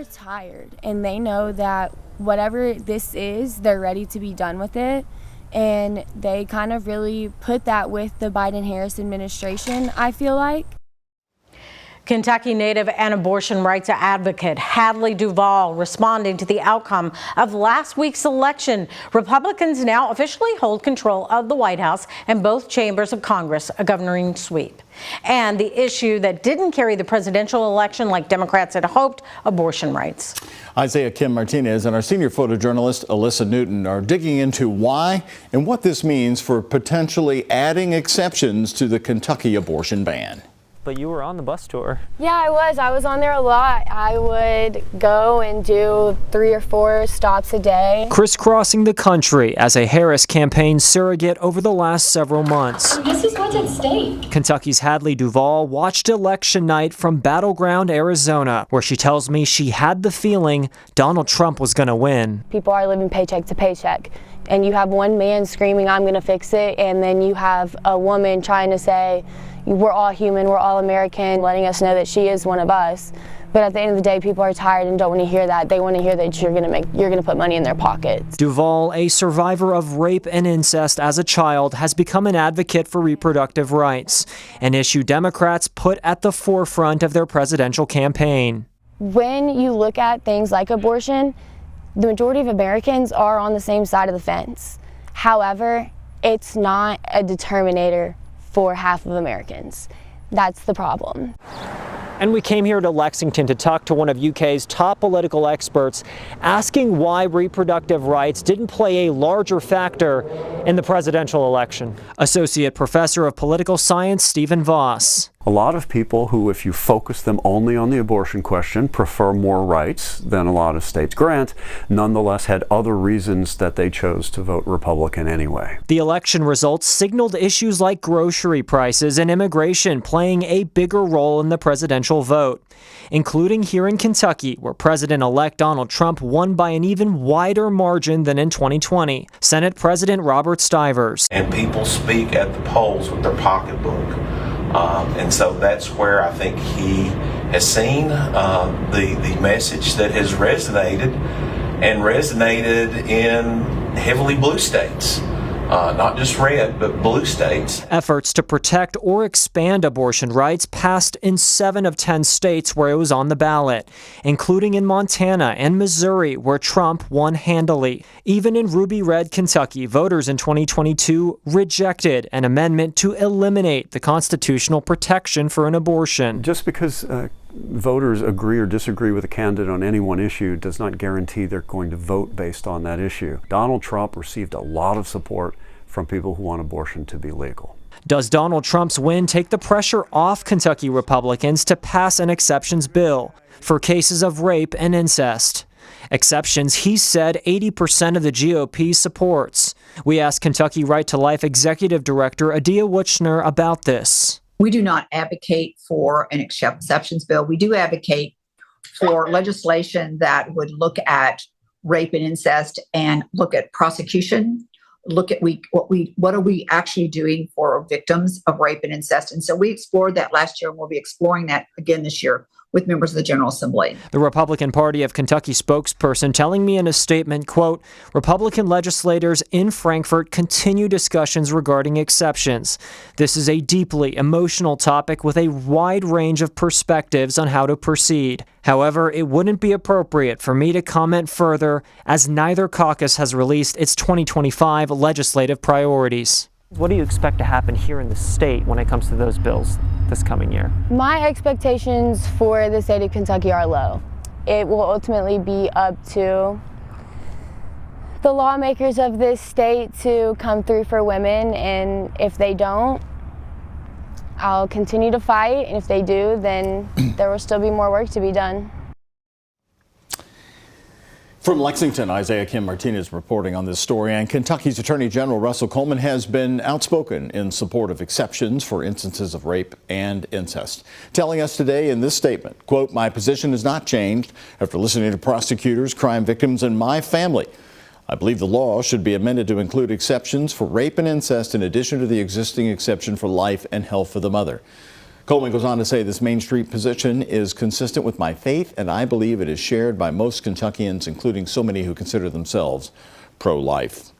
They're tired and they know that whatever this is, they're ready to be done with it. And they kind of really put that with the Biden-Harris administration, I feel like. Kentucky native and abortion rights advocate Hadley Duvall responding to the outcome of last week's election. Republicans now officially hold control of the White House and both chambers of Congress, a governing sweep. And the issue that didn't carry the presidential election like Democrats had hoped, abortion rights. Isaiah Kim Martinez and our senior photojournalist Alyssa Newton are digging into why and what this means for potentially adding exceptions to the Kentucky abortion ban. But you were on the bus tour. Yeah, I was on there a lot. I would go and do 3 or 4 stops a day. Crisscrossing the country as a Harris campaign surrogate over the last several months. This is what's at stake. Kentucky's Hadley Duvall watched election night from battleground Arizona, where she tells me she had the feeling Donald Trump was going to win. People are living paycheck to paycheck. And you have one man screaming, "I'm going to fix it," and then you have a woman trying to say, "We're all human, we're all American," letting us know that she is one of us. But at the end of the day, people are tired and don't want to hear that. They want to hear that you're going to put money in their pockets. Duvall, a survivor of rape and incest as a child, has become an advocate for reproductive rights, an issue Democrats put at the forefront of their presidential campaign. When you look at things like abortion, the majority of Americans are on the same side of the fence. However, it's not a determinator for half of Americans. That's the problem. And we came here to Lexington to talk to one of UK's top political experts, asking why reproductive rights didn't play a larger factor in the presidential election. Associate Professor of Political Science Stephen Voss. A lot of people who, if you focus them only on the abortion question, prefer more rights than a lot of states grant, nonetheless had other reasons that they chose to vote Republican anyway. The election results signaled issues like grocery prices and immigration playing a bigger role in the presidential vote, including here in Kentucky, where President-elect Donald Trump won by an even wider margin than in 2020. Senate President Robert Stivers. And people speak at the polls with their pocketbook. And so that's where I think he has seen the message that has resonated in heavily blue states. Not just red, but blue states. Efforts to protect or expand abortion rights passed in 7 of 10 states where it was on the ballot, including in Montana and Missouri, where Trump won handily. Even in Ruby Red, Kentucky, voters in 2022 rejected an amendment to eliminate the constitutional protection for an abortion. Just because voters agree or disagree with a candidate on any one issue does not guarantee they're going to vote based on that issue. Donald Trump received a lot of support from people who want abortion to be legal. Does Donald Trump's win take the pressure off Kentucky Republicans to pass an exceptions bill for cases of rape and incest? Exceptions he said 80% of the GOP supports. We asked Kentucky Right to Life Executive Director Adia Wuchner about this. We do not advocate for an exceptions bill. We do advocate for legislation that would look at rape and incest and look at prosecution, look at what are we actually doing for victims of rape and incest. And so we explored that last year, and we'll be exploring that again this year with members of the General Assembly. The Republican Party of Kentucky spokesperson telling me in a statement, quote, Republican legislators in Frankfort continue discussions regarding exceptions. This is a deeply emotional topic with a wide range of perspectives on how to proceed. However, it wouldn't be appropriate for me to comment further as neither caucus has released its 2025 legislative priorities. What do you expect to happen here in the state when it comes to those bills this coming year? My expectations for the state of Kentucky are low. It will ultimately be up to the lawmakers of this state to come through for women, and if they don't, I'll continue to fight, and if they do, then there will still be more work to be done. From Lexington, Isaiah Kim Martinez reporting on this story. And Kentucky's Attorney General Russell Coleman has been outspoken in support of exceptions for instances of rape and incest, telling us today in this statement, quote, "My position has not changed after listening to prosecutors, crime victims, and my family. I believe the law should be amended to include exceptions for rape and incest in addition to the existing exception for life and health of the mother." Coleman goes on to say this Main Street position is consistent with my faith, and I believe it is shared by most Kentuckians, including so many who consider themselves pro-life.